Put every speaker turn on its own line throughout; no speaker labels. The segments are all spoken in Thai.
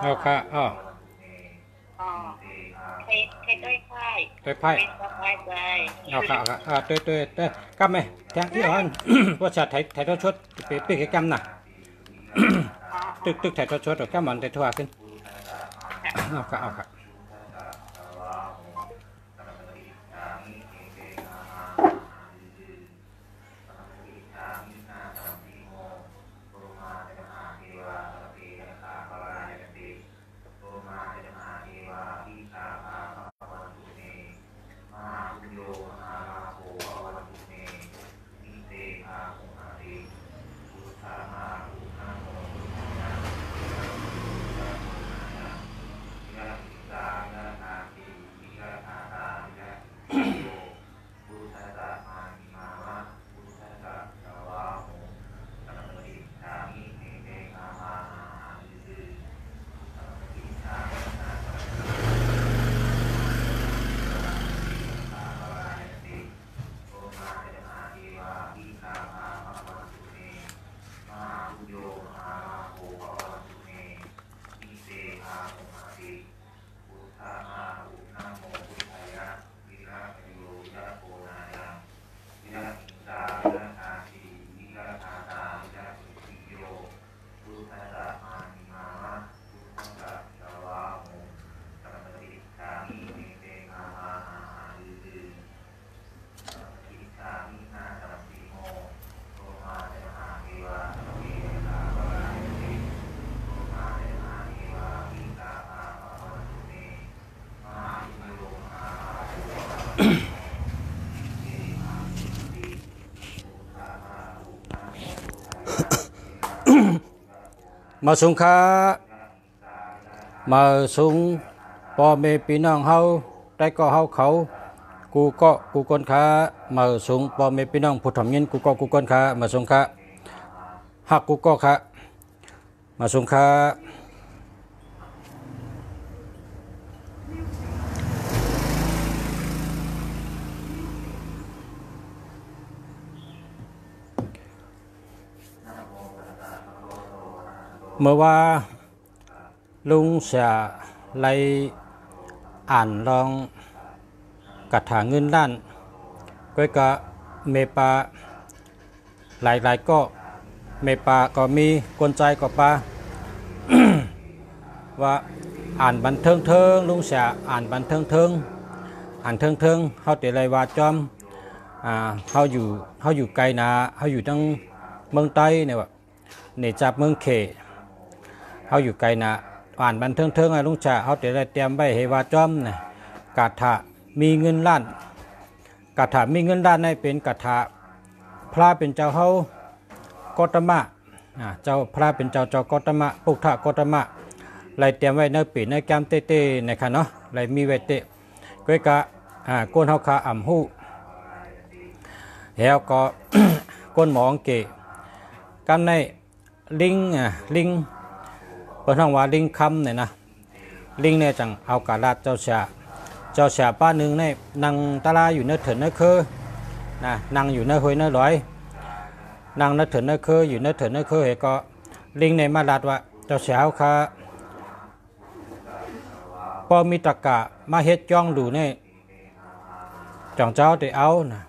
เอาค่ะอ๋อ
อ๋อใครด้วยไข่
ด้วยไพ่
เป็นสบายใจ
เอาค่ะเอาค่ะด้วยกำไหมแทงอีอ่อนว่าชาไทยทอดชดเป๊ะเป๊ะกำน่ะ
อ๋ออ๋อ
ตึกไทยทอดชดกำมันไทยทั่วขึ้นเอาค่ะเอาค่ะมาสุงค้ามาสุงพ่อแม่พี่น้องเฮาได้ก็เฮาเขากูคนค้ามาสุงพ่อแม่พี่น้องผู้ทำเงินกูคนค้ามาสุงค้าหักกูก็ค้ามาสุงค้าเมื่อว่าลุงเสียไลอ่านลองกระถางเงินด้านก็กะเมปาหลายก็เมปาก็มีกลใจก็ปา ว่าอ่านบันเทิงลุงเสียอ่านบันเทิงอ่านเทิงเฮาแต่ไรว่าจอมเฮาอยู่ไกลนาเฮาอยู่ทั้งเมืองใต้เนี่ยว่าเนี่ยจากเมืองเขเฮาอยู่ไกลนาอ่านบันเทิงลุงเสียเฮาแต่ไรเตรียมไว้ให้ว่าจอมเนี่ยกาถามีเงินล้านกาถามีเงินล้านให้เป็นกาถาพระเป็นเจ้าเฮากอตมะเจ้าพระเป็นเจ้ากอตมะปุถะกอตมะไล่เตรียมไว้ในปีในแก้มเต้ๆนะครับเนาะไล่มีไว้เตะก้อยกะก้นเฮาคาอ่ำหู้แล้วก็ ก้นหมองเกะกันในลิงเปิดห้องว่าลิงคำเนี่ยนะลิงเนี่ยจังเอากาลาดเจ้าชาป้าหนึ่งเนี่ยนั่งตาลาอยู่ในเถินในคือนะนั่งอยู่ในหอยในลอยนั่งในเถินในคืออยู่ในเถินในคือเฮก็ลิงในมาลาดว่าเจ้าชาเขาพอมีตะกะมาเฮ็ดจ้องดูเนี่ยจ่องเจ้าได้เอานะ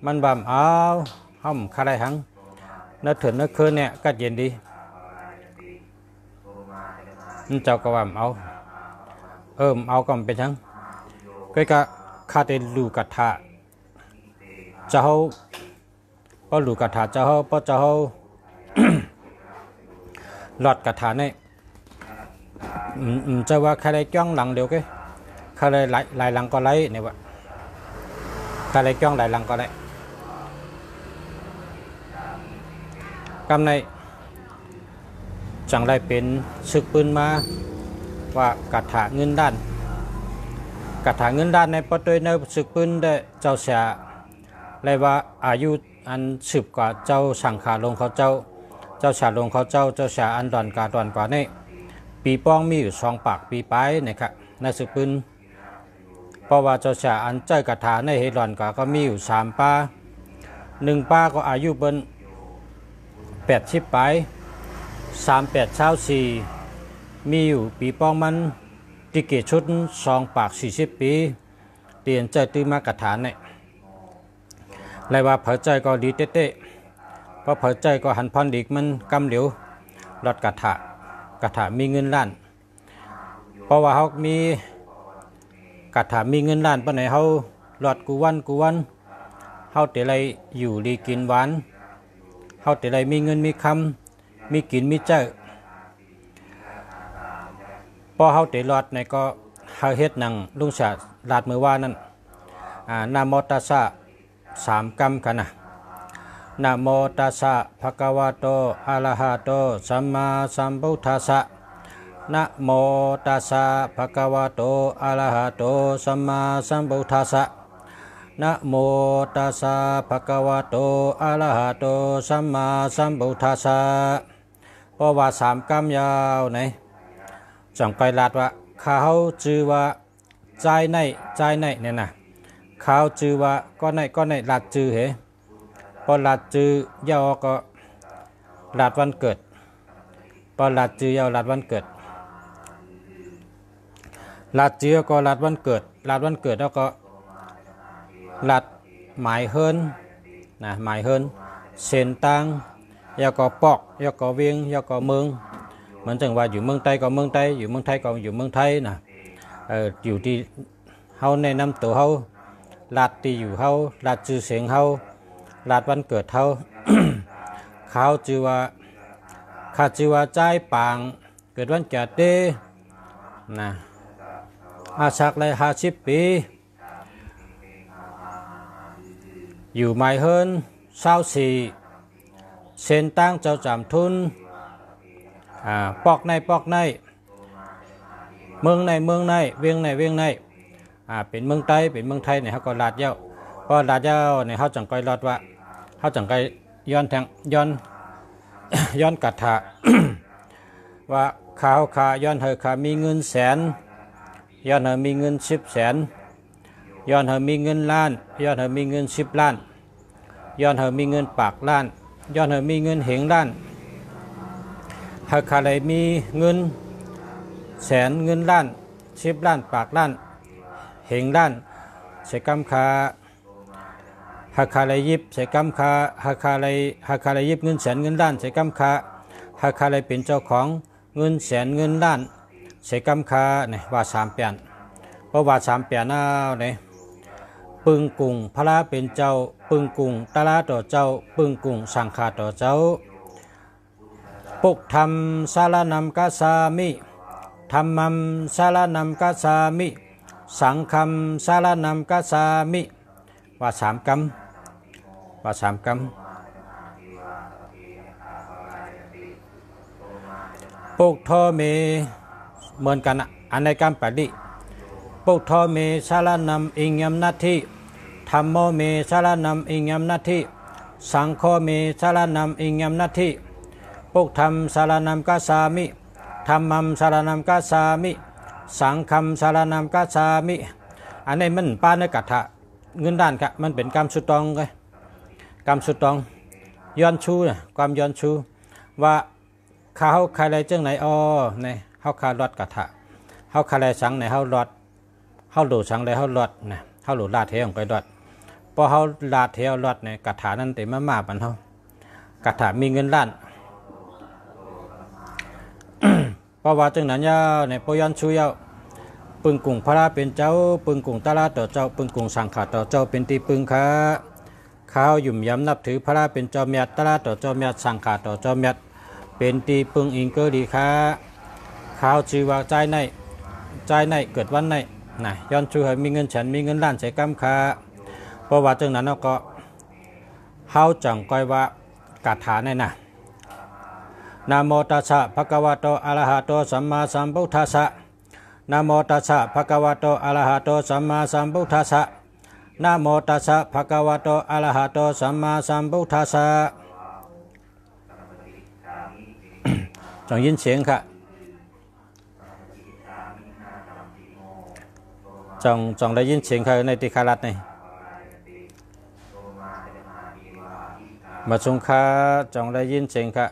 มันบำเอาห้อมคาไรหังในเถินในคือเนี่ยก็เย็นดีเจ้าก็ว่าเอาเอาก็เป็นทั้งก็คาเตลูกัทะเจ้าป้อลูกัทะเจ้าป้อเจ้าหลอดกัทะเนี่ยจะว่าใครได้จ้องหลังเดียวกันใครได้หลายหลังก็ไล่เนี่ยวะใครได้จ้องหลายหลังก็ไล่กำในจังได้เป็นศึกปืนมาว่ากัทะเงินด้านกระถางเงินด้านในประตูในศึกปืนได้เจ้าเสียเลยว่าอายุอันสืบกว่าเจ้าสังขาลงเขาเจ้าฉาลงเขาเจ้าเสียอันดอนกว่านี่ปีป้องมีอยู่2 ปากปีปลายนะครับในศึกปืนเพราะว่าเจ้าเสียอันเจ้ากระถางในเฮดอนก็มีอยู่3 ป้า1 ป้าก็อายุเป็น80 ปลาย38 24 มีอยู่ปีป้องมันติเกชุด2 ปาก40 ปีเตียนใจตื้อมากระฐานเนี่ยไรว่าเผาใจก็ดีเต้เพราะเผาใจก็หันพรดีกมันกำเหลียวรถกระถามีเงินล้านเพราะว่าเขามีกระถามีเงินล้านปะไหนเขารถกูวันเขาแต่ไรอยู่ดีกินหวานเขาแต่ไรมีเงินมีคำมีกินมีเจ้าพอเขาแต่รถในก็เขาเฮ็ดหนังลุงชาลาดมือว่านั่นนะโมตัสสะ3 กรรมกันนะนะโมตัสสะภะคะวะโตอะระหะโตสัมมาสัมพุทธัสสะนะโมตัสสะภะคะวะโตอะระหะโตสัมมาสัมพุทธัสสะนะโมตัสสะภะคะวะโตอะระหะโตสัมมาสัมพุทธัสสะเพราะว่า3 กรรมยาวไหนจังไปลาดว่าเขาชื่อว่าใจในเนี่ยนะเขาชื่อว่าก็ในลาดชื่อเหพอลาดจือยาวก็ลาดวันเกิดพอลาดจือยาวลาดวันเกิดลาดจือก็ลาดวันเกิดแล้วก็ลาดหมายเฮินนะหมายเฮินเส้นตังยาวก็ปอกยาวก็เวียงยาวก็เมืองเหมือนจังว่าอยู่เมืองใต้ก็เมืองใต้อยู่เมืองไทยก็อยู่เมืองไทยนะอยู่ที่เฮาในน้ำตัวเฮาลาดที่อยู่เฮาลาดจือเสียงเฮาลาดวันเกิดเฮา เขาชื่อว่าใจปางเกิดวันเกิดเด้นะอาชักเลย50 ปีอยู่หมายเฮิน24เส้นตั้งเจ้าจำทุนปอกในเมืองในเวียงในเป็นเมืองไทยเนี่ยเขาก็ลาดเย้าพอลาดเย้าเนี่ยเขาจังก้อยลอดว่าเขาจังก้อยย้อนแทงย้อนกัดถา ว่าข่าวขาย้อนเธอขามีเงิน100,000ย้อนเธอมีเงิน10 แสนย้อนเธอมีเงินล้านย้อนเธอมีเงิน10 ล้านย้อนเธอมีเงินปากล้านย้อนเธอมีเงินเหงล้านหากใครมีเงิน100,000เงินล้าน10 ล้านปากล้านเหงล้านใส่กำคาหากใครยิบใส่กำคาหากใครยิบเงิน100,000เงินล้านใส่กำคาหากใครเป็นเจ้าของเงิน100,000เงินล้านใส่กำคาเนี่ยว่า3 เปลี่ยนเพราะว่า3 เปลี่ยนเอาเนี่ยปึงกุงพระเป็นเจ้าปึงกุงตะลาต่อเจ้าปึงกุงสังฆาต่อเจ้าปุกธรรมสารนัมกัสสามิธรรมัมสารนัมกัสสามิสังฆัมสารนัมกัสสามิว่า3 กรรมปุกทอเมเหมือนกันอันในกรรมปฏิปุกทอเมสารนัมอิงยมนาทีธรรมโมเมสารนัมอิงยมนาทีสังโฆเมสารนัมอิงยมนาทีปุกธรรมสารนัมกัสสามิธรรมัมสารนัมกัสสามิสังฆัมสารนัมกัสสามิอันนี้มันป้าในกัตถะเงินด้านกะมันเป็นกรรมสุดตองไงกรรมสุดตองย้อนชูนะความย้อนชูว่าเขาใครอะไรจังไหนในเขาคารอดกัตถะเขาคาอะไรสังในเขารอดเขาหลุดสังในเขารอดนะเขาหลุดลาดเทียงไปรอดพอเขาลาดเทียรอดในกัตถานั้นเต็มมาปันเขากัตถามีเงินล้าน เพราะว่าจังนั้นยาวในพยัญชูยาวปึงกุ่งพระเป็นเจ้าปึงกุ่งตาลาต่อเจ้าปึงกุ่งสังขารต่อเจ้าเป็นตีปึงขาข้าวหยุ่มย้ำนับถือพระเป็นเจ้าเมียตาลาต่อเจ้าเมียสังขารต่อเจ้าเมียเป็นตีปึงอิงเกอดีขาข้าวชื่อว่าใจในเกิดวันในนะย้อนชูให้มีเงินฉันมีเงินล้านใส่กำขาเพราะว่าจังนั้นก็เฮาจังก้อยว่ากาถาในนะนะโมตัสสะภะคะวะโตอะระหะโตสัมมาสัมพุทธัสสะนะโมตัสสะภะคะวะโตอะระหะโตสัมมาสัมพุทธัสสะนะโมตัสสะภะคะวะโตอะระหะโตสัมมาสัมพุทธัสสะจงยินเสียงค่ะจงได้ยินเสียงค่ะในติคารัตนี่มาชงค่ะจงได้ยินเสียงค่ะ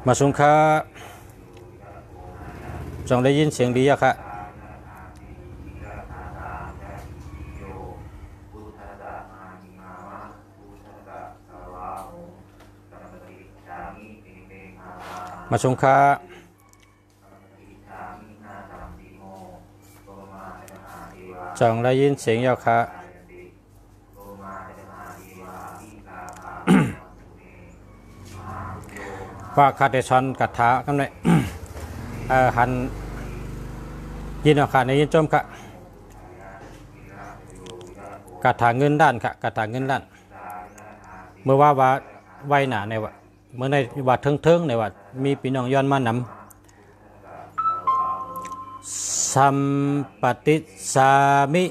มาสุงคาจงได้ยินเสียงดีอะค่ะมาสุงคาจงได้ยินเสียงยาค่ะว่าคาเดชอนกัตถากันเลยหันยินเอาค่ะในยินจมค่ะกัตถาเงินด้านค่ะกัตถาเงินด้านเมื่อว่าไว้หนาในว่าเมื่อในว่าเทิงในว่ามีพี่น้องย้อนมานำสัมปติสามิ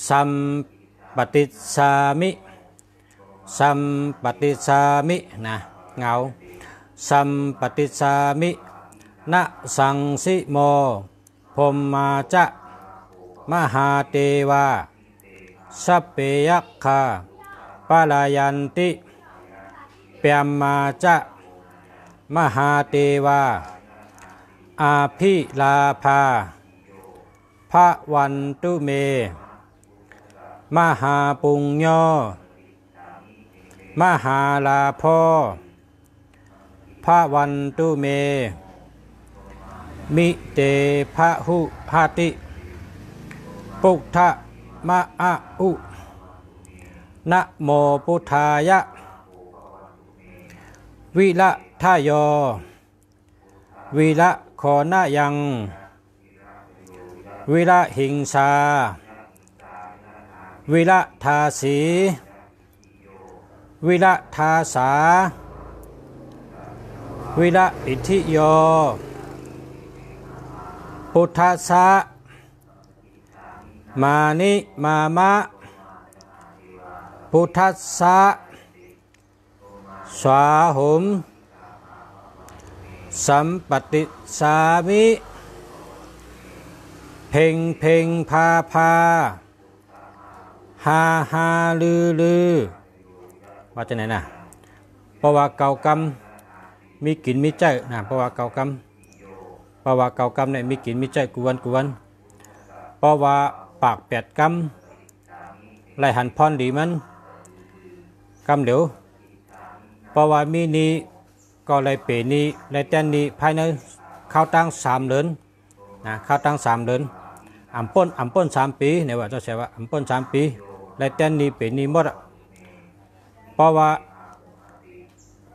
สัมปติสามิสัมปติสามินะเงาสัมปติสามินะสังสิโมพมมาจะมหาเทวาสัพเพยัคฆาปาลายันติเปียมมาจะมหาเทวาอาภิลาภาภะวันตุเมมหาปุญโญมหาลาภภะวันตุเมมิเตภะหุหติปุถทะมะอะอุนะโมพุทธายะวิละทายโยวิละขอนะยังวิละหิงสาวิละทาสีวิละทาสาวิละอิทธิโยพุทธัสสะมานิมามะพุทธัสสะสวาหุมสัมปติสามิเพ่งเพ่งพาพาฮาฮาลือลือว่าจะไหนนะเพราะว่าเก่ากรรมมีกินมีใจนะเพราะว่าเก่ากรรมเพราะว่าเก่ากรรมเนี่ยมีกินมีใจกวนเพราะว่าปาก8 กรรมไล่หันพรดีมันกรรมเดี๋ยวเพราะว่ามีนี้ก็ไล่เปนี้ไล่แตนนี้ภายในข้าวตั้ง3 เดือนนะข้าวตั้ง3 เดือนอ่ำป้น3 ปีเนี่ยว่าเจ้าเสียว่าอ่ำป้น3 ปีไล่แตนนี้เปนี้หมดเพราะว่า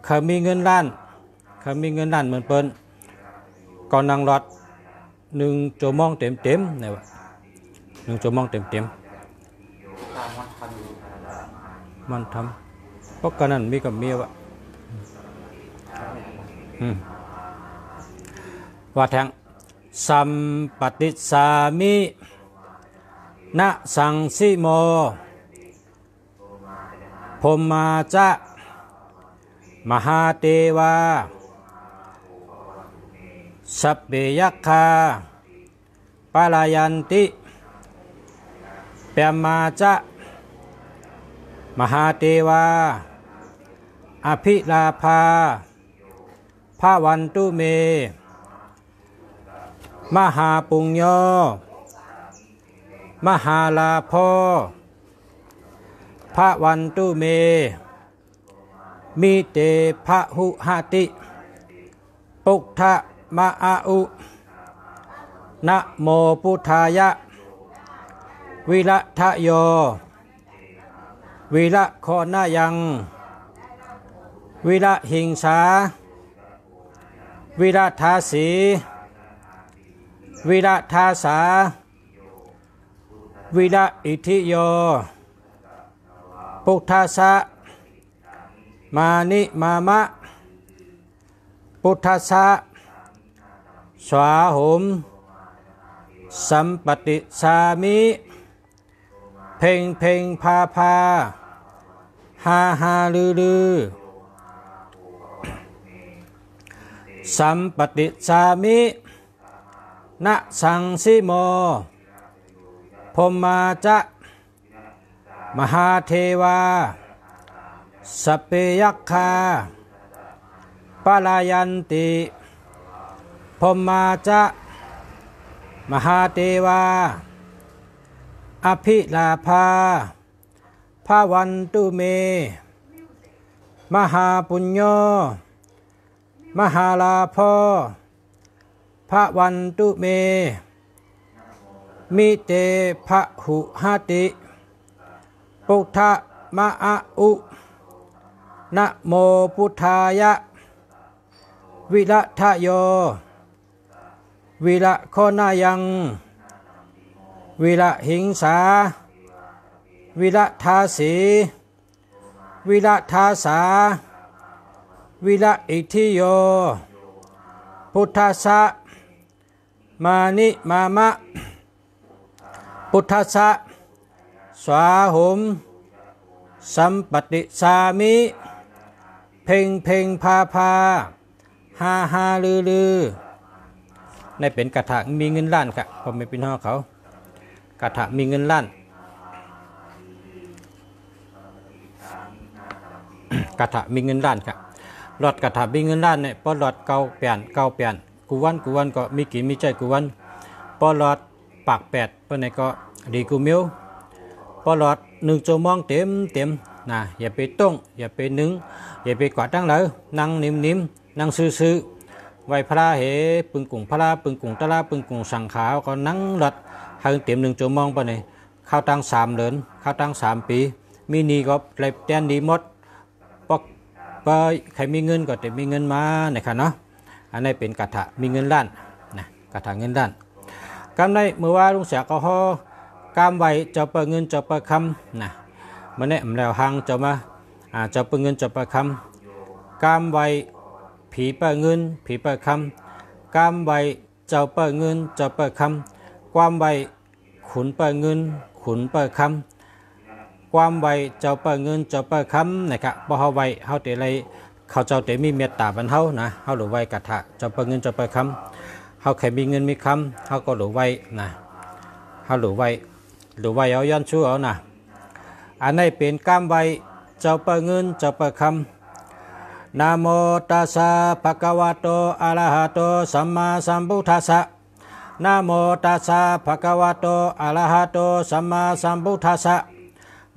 เขามีเงินล้านเหมือนเปิ้นก่อนนั่งรถ1 ชั่วโมงเต็มเนี่ยว่า1 ชั่วโมงเต็มมันทำเพราะกันนั้นมีกับเมียวะว่าแทงสัมปติสามินะสังสิโมพมมาจะมหาเทวาสัพเพยัคฆาปาลายันติเปียมมาจะมหาเทวาอภิลาภาภะวันตุเมมหาปุญโญมหาลาภภะวันตุเมมิเตภะหุหติปุถทะมะอะอุนะโมพุทธายะวิละทะโยวิละขอนะยังวิละหิงสาวิละทาสีวิละทาสาวิละอิทธิโยพุทธัสสะมานิมามะพุทธัสสะสวาหุมสัมปติสามิเพ่งเพ่งพาพาฮาฮาลือลือสัมปติสามินะสังสิโมพมมาจะมหาเทวาสัพเพยัคฆาป ปลายันติพมมาจะมหาเทวาอภิลาภาภาวันตุเมมหาปุญโญมหาลาภภาวันตุเมมิเตภะหุหติพุทธมะอะอุนะโมพุทธายะวิรัทโยวิระโคนายังวิระหิงสาวิระทาสีวิระทาสาวิระอิทิโยพุทธสะมานิมามะพุทธสะสวาหุมสัมปติสามิเพ่งเพ่งพาพาฮาฮาลือลือในเป็นกระถางมีเงินล้านค่ะผมไม่เป็นห้อเขากระถางมีเงินล้าน กระถางมีเงินล้านค่ะหลอดกระถางมีเงินล้านเนี่ยพอหลอดเก่าเปลี่ยนกูวันก็มีกินมีใจกูวันพอหลอดปากแปดเพื่อนไหนก็ดีกูมิ้วพอหลอด1 ชั่วโมงเต็มนะอย่าไปต้งอย่าไปนึ่งอย่าไปกวาดตั้งเลยนั่งนิ่มนั่งซื่อไว้พระเหปึงกุ่งพระปึงกุ่งตะลาปึงกุ่งสังขาวก็นั่งหลอดให้เต็ม1 ชั่วโมงไปไหนเข้าตั้ง3 เดือนเข้าตั้ง3 ปีมีนี่ก็เลยแตนดีหมดปอกไปใครมีเงินก็จะมีเงินมานะครับเนาะอันนี้เป็นกระถามีเงินล้านนะกระถาเงินล้านกำไรเมื่อว่าลุงเสียก็ห่อกำไว้จะเปิดเงินจะเปิดคำนะเมื่อเนี่ยแล้วหังจะมาจะเปิดเงินจะเปิดคำกำไว้ผีเปิดเงินผีเปิดคำกำไว้จะเปิดเงินจะเปิดคำความไว้ขุนเปิดเงินขุนเปิดคำความไว้เจ้าเปิดเงินเจ้าเปิดคำนะครับบ่เฮาไว้เฮาเตไรเขาเจ้าเตมีเมตตาบรรเทานะเฮาหรือไว้กระถะเจ้าเปิดเงินเจ้าเปิดคำเฮาแค่มีเงินมีคำเฮาก็หรือไว้นะเฮาหรือไว้เอาย้อนชั่วเอานะอันนี้เป็นกรรมไว้เจ้าเปิดเงินเจ้าเปิดคำนะโมตัสสะภะคะวะโตอะระหะโตสัมมาสัมพุทธัสสะนะโมตัสสะภะคะวะโตอะระหะโตสัมมาสัมพุทธัสสะ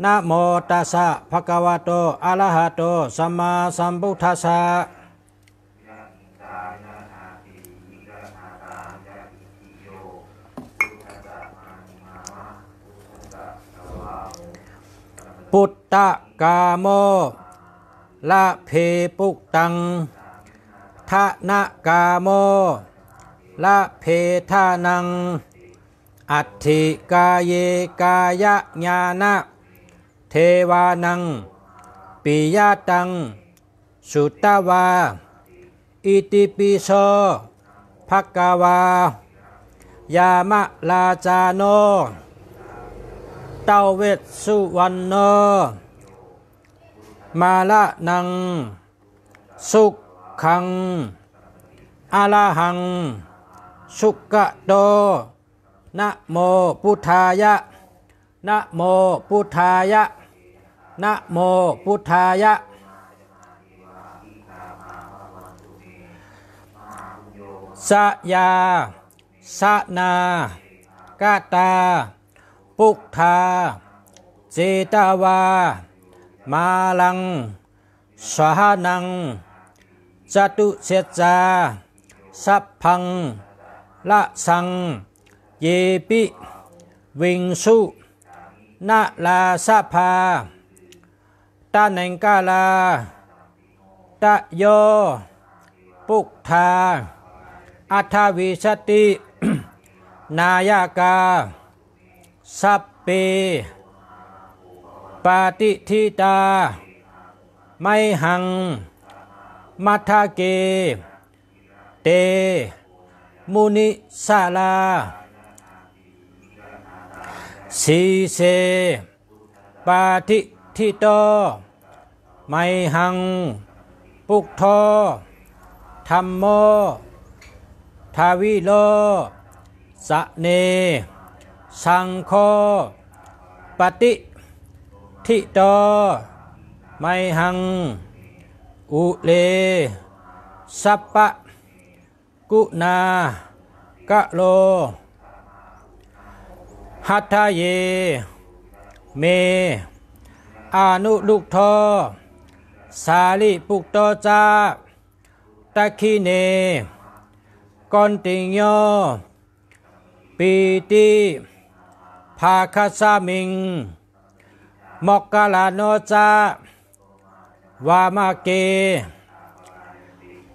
นะโมตัสสะภะคะวะโตอะระหะโตสัมมาสัมพุทธัสสะปุตตะกาโมละเพปุกตังทะนะกาโมละเพทานังอัตถิกาเยกายะญาณะเทวานังปิยะตังสุตตวาอิติปิโสภควายามะลาจาโนเตเวสสุวรรณโนมาละนังสุขขังอะระหังสุกะโตนะโมพุทธายะนะโมพุทธายะนะโมพุทธายะสยาสนากาตาปุกธาเจตวามาลังสหนังจตุเสจาสัพพังละสังเยปิวิงสุนาลาสะภาตานังกาลาตะโยปุกธาอัทวิสติ นายกาสัพเปปาติทิตาไมหังมัทเกเตมุนิสาลาสีเสปาติทิโตไมหังปุกโทธัมโมทาวิโลสะเนสังโฆปฏิทิโตไมหังอุเล สัพพะกุณากะโลหัตถเยเมอานุลุกทอสาลิปุกโตจาตะคีเนกอนติงโยปีติภาคสามิงมกกลาโนจาวามาเก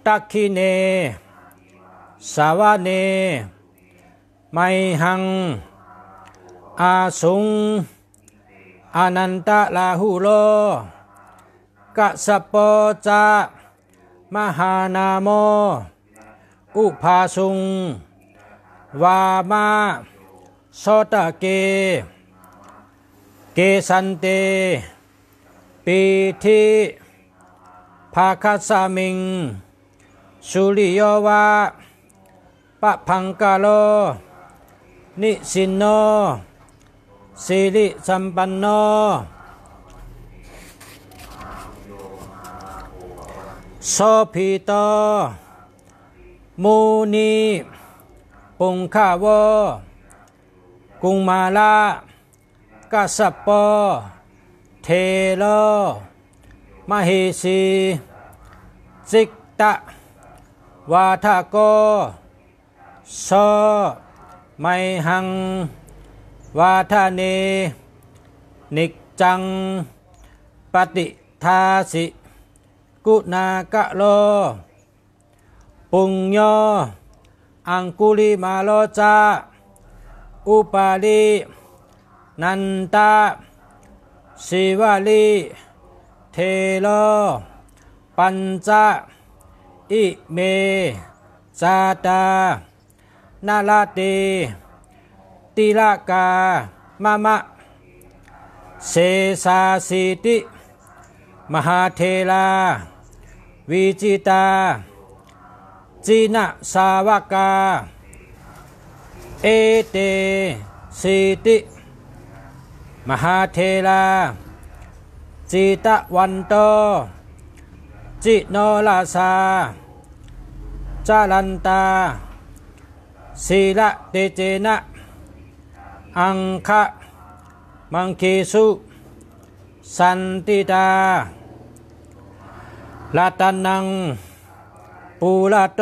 ตะคีเนสาวเนไมหังอาสุงอนันตลาหุโลกัสสปโปจามหานาโมอุภาสุงวามาโสตเกเกสันเตปีทิภาคสามิงสุริโยวาปะพังกาโลนิสินโนสิริสัมปันโนโสภิโตมูนีปุงขาวกุงมาลากัสสปโปเทโลมหิสีสิกตะวาทโกโสไมหังวาทาเนนิจจังปฏิทาสิกุณากะโลปุญโญอังคุลิมาโลจาอุปาลินันตาสิวาลิเทโลปัญจอิเมจาตานาลาเตติลากามะมะเสสาสิติมหาเทลาวิจิตาจีนะสาวกาเอเตสิติมหาเทลาจิตะวันโตจิโนลาสาจารันตาศีละเตเจนะอังคะมังคีสุสันติตาลาตานังปูลาโต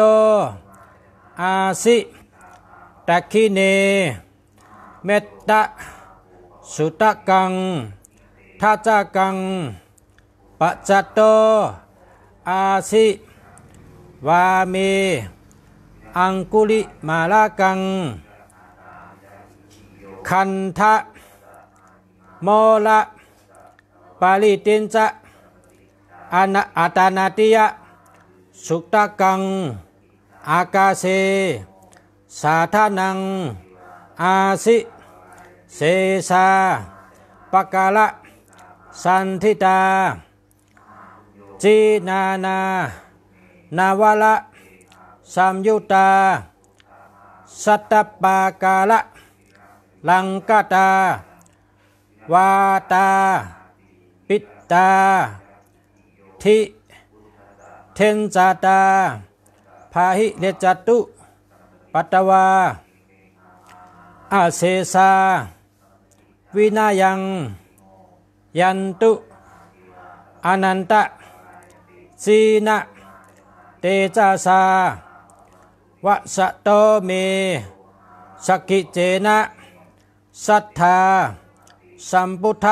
อาสิตะคิเนเมตตะสุตกังทัจกังปัจจโตอาสิวาเมอังคุลิมาลากังคันทะโมละปาลิตินจะอาตานาติยะสุตกังอากาเสสาธานังอาสิเสสาปะกาละสันทิตาจีนานานาวละสัมยุตาสัตตปากาละลังกตาวาตาปิตตาทิเทนจาตาพาหิเลจตุปัตตวาอาเสสาวินายังยันตุอนันตะสีนะเตจาสาวะสะโตเมสกิเจนะสัทธาสัมพุทธ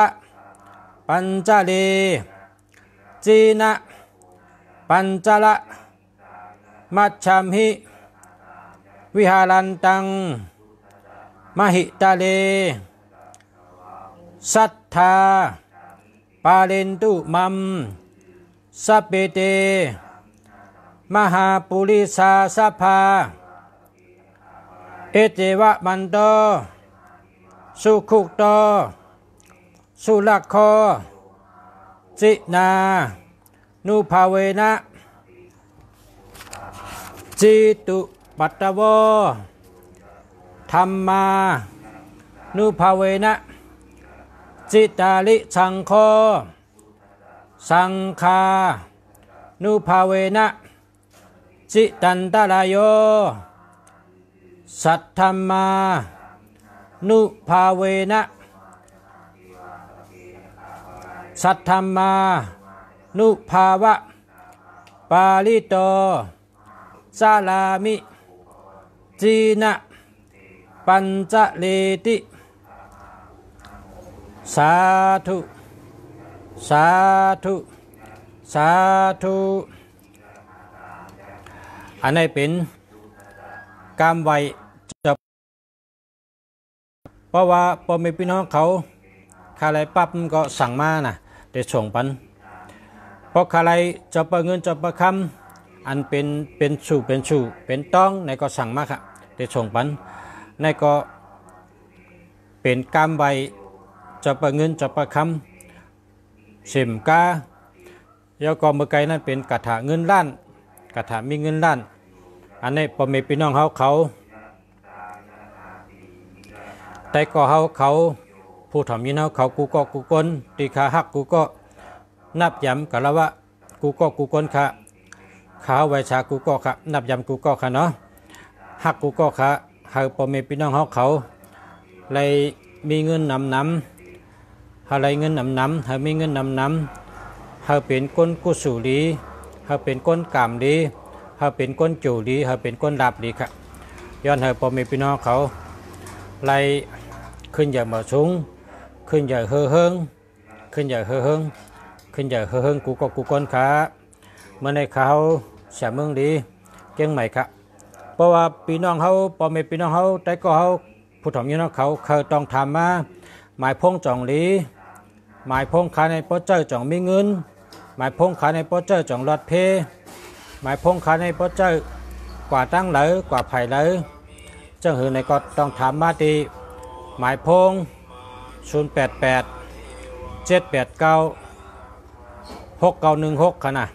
ปัญจเลจีนะปัญจละมัชฌัมหิวิหารันตังมหิตาเลสัทธาปาเลนตุมัมสัพเพเตมหาปุริสาสัพพาเอเจวะมันโตสุขุโตสุลักโคจินานุภาเวนะจิตุปัตตโวธรรมานุภาเวนะจิตาลิสังโฆสังฆานุภาเวนะ จิตันตรายโยสัทธัมมานุภาเวนะสัทธัมมานุภาวะปาลิโตสาลามิจีนะปัญจเลติสาธุสาธุสาธุอันนี้เป็นกรรมไว้จะเพราะว่าพ่อแม่พี่น้องเขาคาไรปั๊บก็สั่งมานะได้ส่งปันเพราะคาไรจะประเงินจะประคำอันเป็นสู่เป็นต้องในก็สั่งมาค่ะได้ส่งปันในก็เป็นกรรมไว้จะประเงินจะประคำสิมกาแล้วก็เมื่อไกลนั้นเป็นกระถาเงินล้านกระถามีเงินล้านอันนี้พ่อแม่พี่น้องเขาแต่ก็เขาผู้ทำยินเขากูก็กูกลตีขาหักกูก็นับย้ำกันแล้วว่ากูก็กูกลค่ะขาไวชากูก็ค่ะนับย้ำกูก็ค่ะเนาะหักกูก็ค่ะให้พ่อแม่พี่น้องเขาเลยมีเงินนำอะไรเงินนำให้มีเงินนำให้เป็นก้นกุศลดีให้เป็นก้นกามดีให้เป็นก้นจูดีให้เป็นก้นดาบดีค่ะย้อนให้พ่อแม่พี่น้องเขาไล่ขึ้นอย่ามาสูงขึ้นอย่าเฮิงขึ้นอย่าเฮิงขึ้นอย่าเฮิงกูก็กูก้นขาเมื่อในเขาเสียเมืองดีเก่งใหม่ค่ะเพราะว่าพี่น้องเขาพ่อแม่พี่น้องเขาแต่ก็เขาผู้ถมยี่น้องเขาเคยต้องทำมาหมายพงจ่องลีหมายพงขาในโปสเตอร์จ่องมีเงินหมายพงขาในโปสเตอร์จ่องรถเพหมายพงขาในโปสเตอร์กว่าตั้งเหลอกว่าไผ่เหลอจังหือในก็ต้องทำมาตีหมายพง088 789 6916ขนาด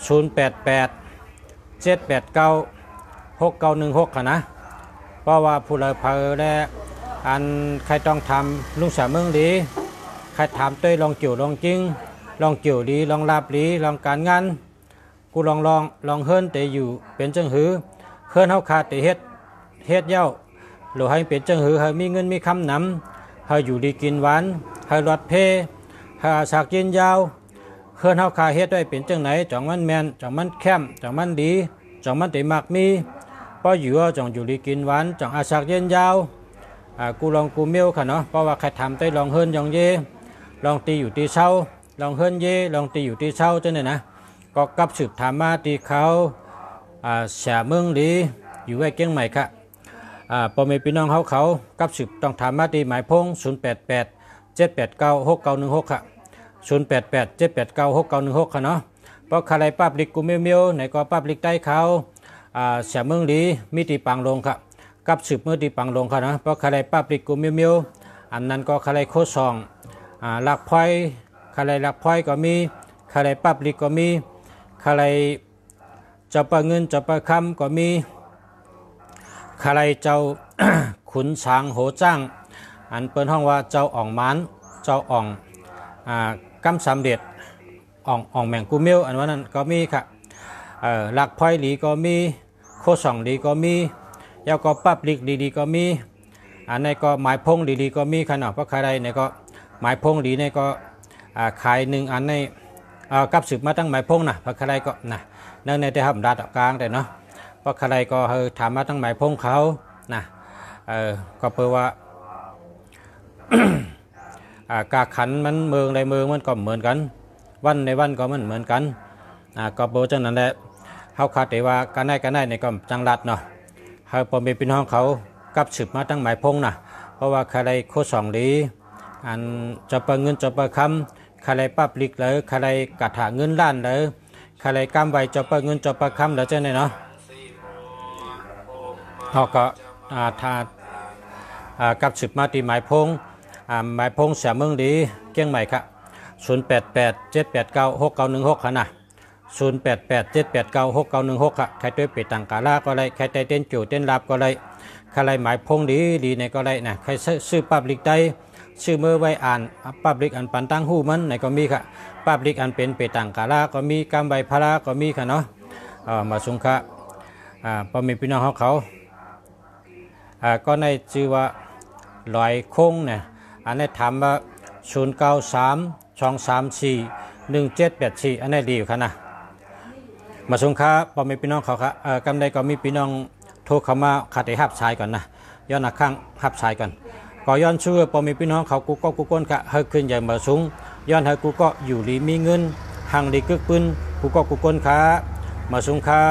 088 789 6916ขนาดเพราะว่าผู้เลยเพอและอันใครต้องทำลุงสาเมืองดีใครถามต้วยลองจิ๋วลองจริงลองจิ๋วดีลองลาบดีลองการงานกูลองเฮิรนแต่อยู่เป็นจังหือเฮิรนเฮาขาดแต่เฮ็ดเย้าหรือให้เป็นจังหือให้มีเงินมีคำนำให้อยู่ดีกินหวานให้รถเพให้อาสากยินยาวเฮิรนเฮาขาเฮ็ดได้เป็นจังไหนจ่องมันแมนจ่องมันแคมจ่องมันดีจ่องมันติมากมีเพราะอยู่จ่องอยู่ดีกินหวานจ่องอาสากยินยาวกูลองกูเมียวค่ะเนาะเพราะว่าใครทำได้ลองเฮิรนยองเยลองตีอยู่ตีเช้าลองเฮิรนเยลองตีอยู่ตีเช้าจังเนี่ยนะก็กับสืบถามมาตีเขาเสียเมืองดีอยู่ไว้เก่งใหม่ค่ะพ่อแม่พี่น้องเขากับสืบต้องถามมาตีหมายพง088 789 6916ค่ะ088 789 6916ค่ะเนาะเพราะใครปั๊บลิกกูเมียวในก็ปั๊บลิกใต้เขาเสียเมืองดีมีตีปังลงค่ะกับสืบเมื่อตีปังลงค่ะนะเพราะใครปั๊บลิกกูเมียวอันนั้นก็ใครโคซองหลักพอยใครหลักพอยก็มีใครปั๊บลิกก็มีใครจะประเงินจะประคำก็มีใครเจ้า ขุนช้างโหจ้างอันเปิ้นห้องว่าเจ้าอ่องมันเจ้าอ่องกำสำเร็จอ่องแมงกูเมียวอันว่านั้นก็มีค่ะหลักพอยหลีก็มีโคสองหลีก็มีแล้วก็ปั๊บลิกดีๆก็มีอันนี้ก็หมายพงดีๆก็มีขนาดเพราะใครเนี่ยก็หมายพงดีเนี่ยก็ขายหนึ่งอันในกับสืบมาตั้งหมายพงนะเพราะใครก็นะเนื่องในที่ทำดัดกลางแต่เนาะเพราะใครก็ถามมาตั้งหมายพงเขานะก็เพื่อว่า กาขันมันเมืองในเมืองมันก็เหมือนกันวันในวันก็มันเหมือนกันก็โบจังนั้นแหละเขาคาดว่าการได้ในก็จังรัดเนาะเขาพอมีพี่น้องเขากับสืบมาตั้งหมายพงนะเพราะว่าใครโคสองดีอันจะประเงินจะประคำใครปั๊บลิกเลยใครกระถาเงินล้านเลยใครกำไว้จะประเงินจะประคำแล้วเจ้าเนี่ยเนาะเขาก็ถ้ากับสืบมาตีหมายพงหมายพงเสียเมืองดีเก่งใหม่ค่ะ088 789 6916ค่ะนะ088 789 6916ค่ะใครด้วยเป็ดต่างกาลาก็ได้ใครได้เต้นจู่เต้นลาบก็ได้ใครหมายพงดีในก็ได้นะใครซื้อปั๊บลิกได้ชื่อเมื่อไว้อ่านปั๊บลิกอันปันตั้งหูมันไหนก็มีค่ะปั๊บลิกอันเป็นเป็ดต่างกาลาก็มีกำใบพาราก็มีค่ะเนาะ มาสุงคะพอมีพี่น้องเขาก็ในชื่อว่าลอยคงเนี่ยอันนี้ถามว่า0932341784อันนี้ดีอยู่ค่ะนะมาสุงคะพอมีพี่น้องเขาค่ะกำใดก็มีพี่น้องโทรเข้ามาขัดให้หับชายก่อนนะย้อนหนักข้างหับชายก่อนก็ย้อนชื่อพอมีพี่น้องเขากูก็กูก้นค่ะเฮขึ้นใหญ่มาสูงย้อนเฮกูก็อยู่ดีมีเงินหังดีกึกปืนกูก็กูก้นค่ะมาสูงค่ะ